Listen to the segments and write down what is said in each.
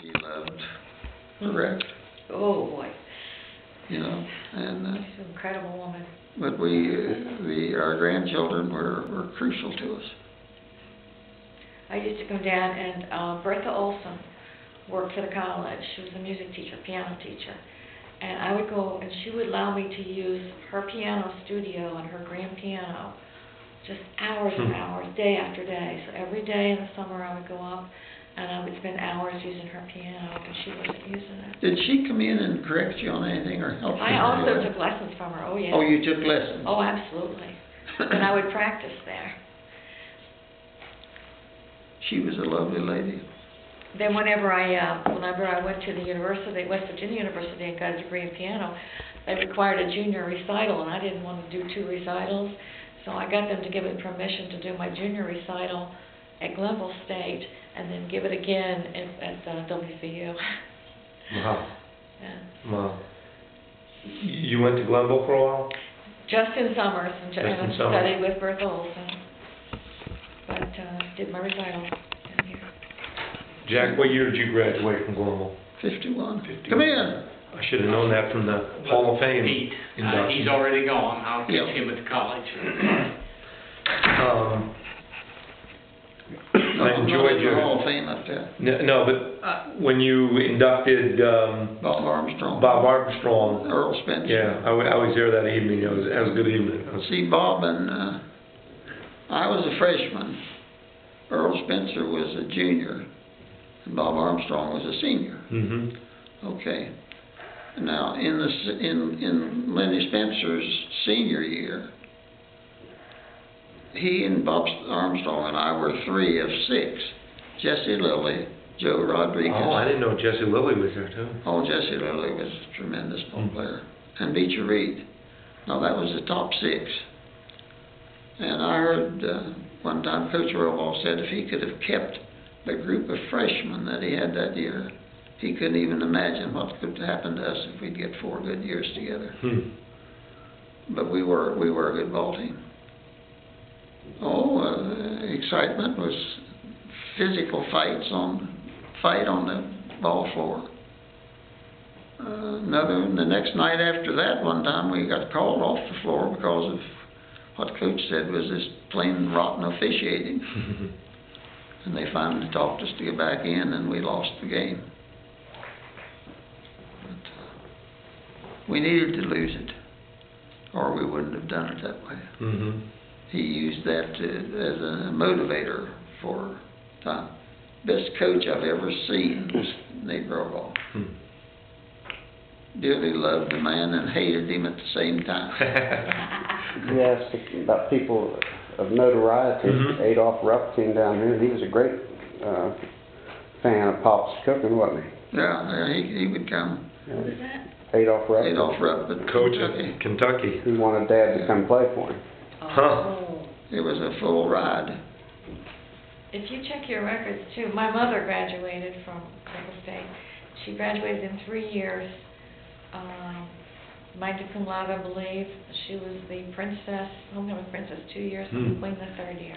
She loved the wreck. Oh boy. You know, and She's an incredible woman. but our grandchildren were crucial to us. I used to come down and Bertha Olson worked for the college. She was a music teacher, piano teacher. And I would go and she would allow me to use her piano studio and her grand piano just hours and hours, day after day. So every day in the summer I would go up and I would spend hours using her piano when she wasn't using it. Did she come in and correct you on anything or help you? I also took lessons from her, oh yeah. Oh, you took lessons? Oh, absolutely. And I would practice there. She was a lovely lady. Then whenever I went to the university, West Virginia University, and got a degree in piano, they required a junior recital, and I didn't want to do 2 recitals, so I got them to give me permission to do my junior recital at Glenville State, and then give it again at WVU. Wow. Yeah. Wow. You went to Glenville for a while? Just in summers, and in I summer. studied with Bertha Olson, but did my recital down here. Jack, what year did you graduate from Glenville? 51. 51. Come in. I should have known that from the Hall of Fame. Pete, induction. he's already gone. I'll catch Yeah. him at the college. I enjoyed your Hall of Fame up there. No, but when you inducted Bob Armstrong. Bob Armstrong, Earl Spencer. yeah, I was there that evening. It was a good evening. See, Bob and I was a freshman. Earl Spencer was a junior, and Bob Armstrong was a senior. Mm-hmm. Okay. Now, in Lenny Spencer's senior year, he and Bob Armstrong and I were 3 of 6. Jesse Lilly, Joe Rodriguez. Oh, I didn't know Jesse Lilly was there too. Oh, Jesse Lilly was a tremendous ball player. And Beecher Reed. Now, that was the top 6. And I heard one time Coach Rohball said if he could have kept the group of freshmen that he had that year, he couldn't even imagine what could happen to us if we'd get 4 good years together. But we were a good ball team. Oh, excitement was physical fight on the ball floor. The next night after that, one time we got called off the floor because of what Coach said was this plain rotten officiating. And they finally talked us to get back in, and we lost the game. But, we needed to lose it, or we wouldn't have done it that way. Mm-hmm. He used that as a motivator for the best coach I've ever seen was Nate Rohball. Dearly loved the man and hated him at the same time. You asked about people of notoriety. Adolph Rupp came down here. He was a great fan of Pop's cooking, wasn't he? Yeah, he would come. Who was that? Adolph Rupp. Adolph Rupp at Coach Kentucky. at Kentucky. He wanted Dad to come play for him. Oh. It was a full ride. If you check your records too, my mother graduated from Glenville State. She graduated in 3 years. Magna cum laude, I believe. She was the princess, homecoming princess 2 years, and the queen the 3rd year.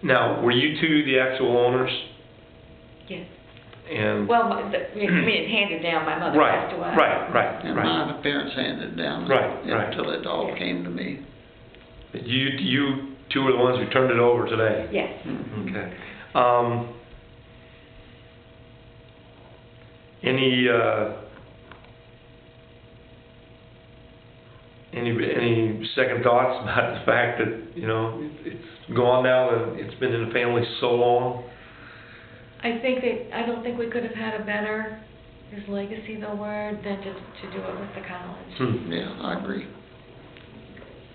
Now, were you two the actual owners? Yes. And Well, we had handed down. My mother passed away. Right. And my parents handed it down Right. until it all came to me. You two are the ones who turned it over today. Yes. Okay. Any second thoughts about the fact that it's gone now and it's been in the family so long? I don't think we could have had a better, his legacy, the word, than to do it with the college. Yeah, I agree.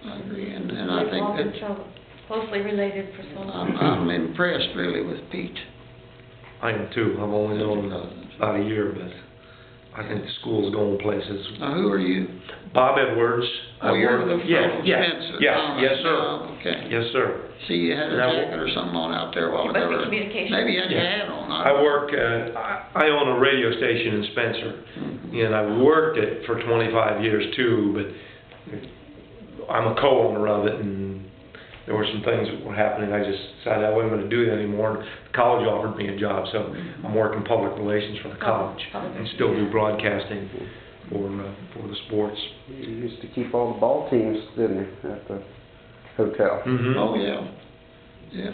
And We've I all think been that so closely related for so long. I'm impressed really with Pete. I am too. I've only known him about a year, but I think the school's going places. Now, who are you? Bob Edwards. Oh, you're the fellow Yes, Spencer. yes, sir. Oh, okay. Yes, sir. See, you had a jacket or something on out there while It must be ago. communications. Maybe you had your Yeah. hat on. I work. I own a radio station in Spencer, and I worked it for 25 years too. But I'm a co-owner of it, and there were some things that were happening. I just decided I wasn't going to do it anymore. The college offered me a job, so I'm working public relations for the college and still do broadcasting for the sports. You used to keep all the ball teams, didn't you, at the hotel? Mm-hmm. Oh, yeah. Yeah.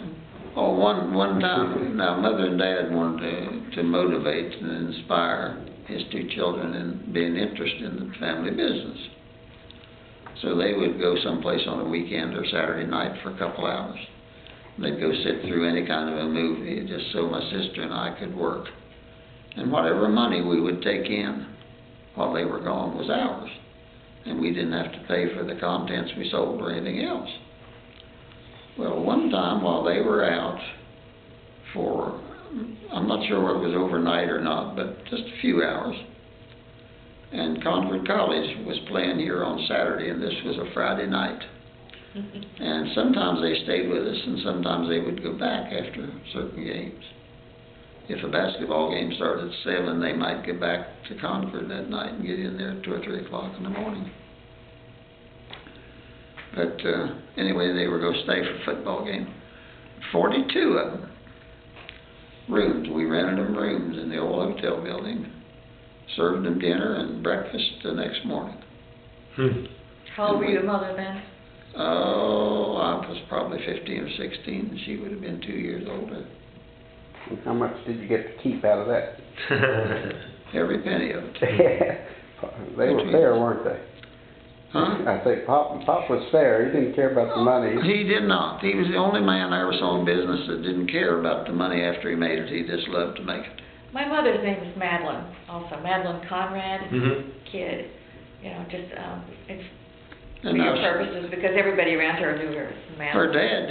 Oh, one time, now Mother and Dad wanted to motivate and inspire his two children in being interested in the family business. So they would go someplace on a weekend or Saturday night for a couple hours. They'd go sit through any kind of a movie just so my sister and I could work. And whatever money we would take in while they were gone was ours. And we didn't have to pay for the contents we sold or anything else. Well, one time while they were out for, I'm not sure whether it was overnight or not, but just a few hours, and Conrad College was playing here on Saturday, and this was a Friday night. And sometimes they stayed with us, and sometimes they would go back after certain games. If a basketball game started at 7, they might get back to Concord that night and get in there at 2 or 3 o'clock in the morning. But anyway, they were going to stay for a football game. 42 of them. Rooms. We rented them rooms in the old hotel building. Served them dinner and breakfast the next morning. How old were your mother then? Oh, I was probably 15 or 16, and she would have been 2 years older. And how much did you get to keep out of that? Every penny of it. They were fair, weren't they? Huh? I think Pop was fair. He didn't care about the money. He did not. He was the only man I ever saw in business that didn't care about the money after he made it. He just loved to make it. My mother's name is Madeline, also Madeline Conrad, Mm-hmm. Kid. You know, just it's for And your now purposes because everybody around her knew her as Madeline. her dad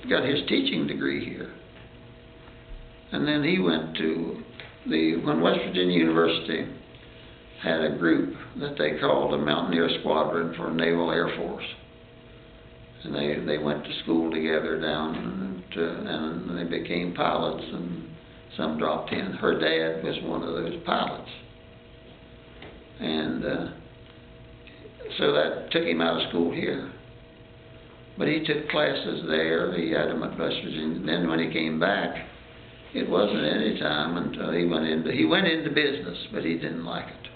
got his teaching degree here. And then he went to when West Virginia University had a group that they called the Mountaineer Squadron for Naval Air Force. And they went to school together down and they became pilots, and some dropped in. Her dad was one of those pilots. And so that took him out of school here. But he took classes there. He had them at West Virginia. And then when he came back, it wasn't any time until he went into business, but he didn't like it.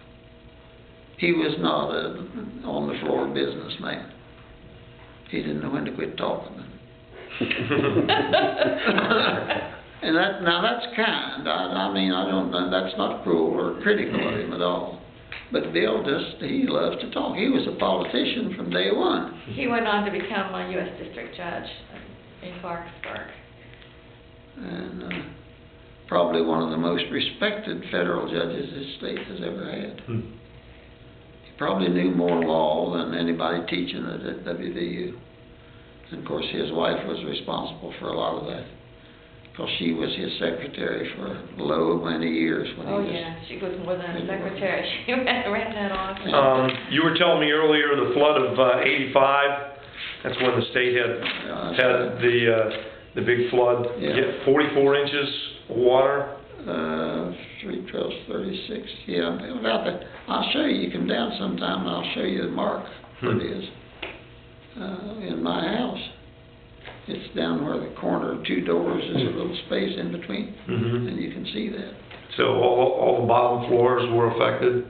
He was not a on the floor businessman. He didn't know when to quit talking. And that's kind. I mean, I don't know. That's not cruel or critical of him at all. But Bill he loves to talk. He was a politician from day one. He went on to become a U.S. District Judge in Clarksburg. And probably one of the most respected federal judges this state has ever had. He probably knew more law than anybody teaching it at WVU. And of course his wife was responsible for a lot of that, because she was his secretary for low many years. She was more than a secretary. She ran that office. You were telling me earlier the flood of '85. That's when the state had the big flood. Yeah. You get 44 inches of water. 3, 12, 36. Yeah, about that. I'll show you. You come down sometime and I'll show you the mark where it is. In my house. It's down where the corner of 2 doors is a little space in between, and you can see that. So all the bottom floors were affected?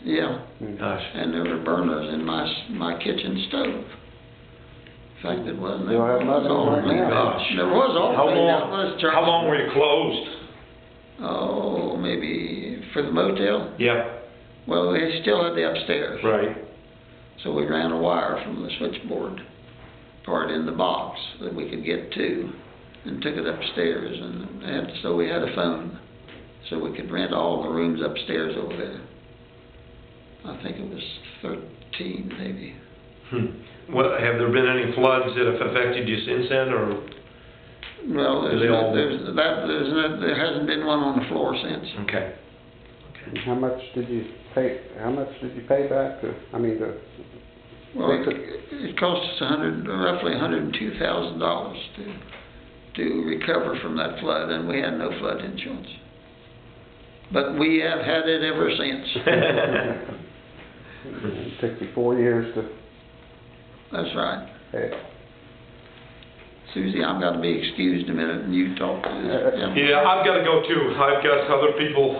Yeah. Gosh. And there were burners in my kitchen stove. In fact, it wasn't. You don't have nothing right now. Gosh. There was all. How long were you closed? Oh, maybe for the motel. Yeah. Well, we still had the upstairs. Right. So we ran a wire from the switchboard part in the box that we could get to, and took it upstairs, and so we had a phone, so we could rent all the rooms upstairs over there. I think it was 13 maybe. Well, have there been any floods that have affected you since then, or? Well, there hasn't been one on the floor since. Okay. How much did you pay? How much did you pay back? Well, it cost us roughly $102,000 to recover from that flood, and we had no flood insurance. But we have had it ever since. It took you 4 years to That's right. pay. Susie, I've got to be excused a minute, and you talk to this gentleman. Yeah, I've got to go too. I've got other people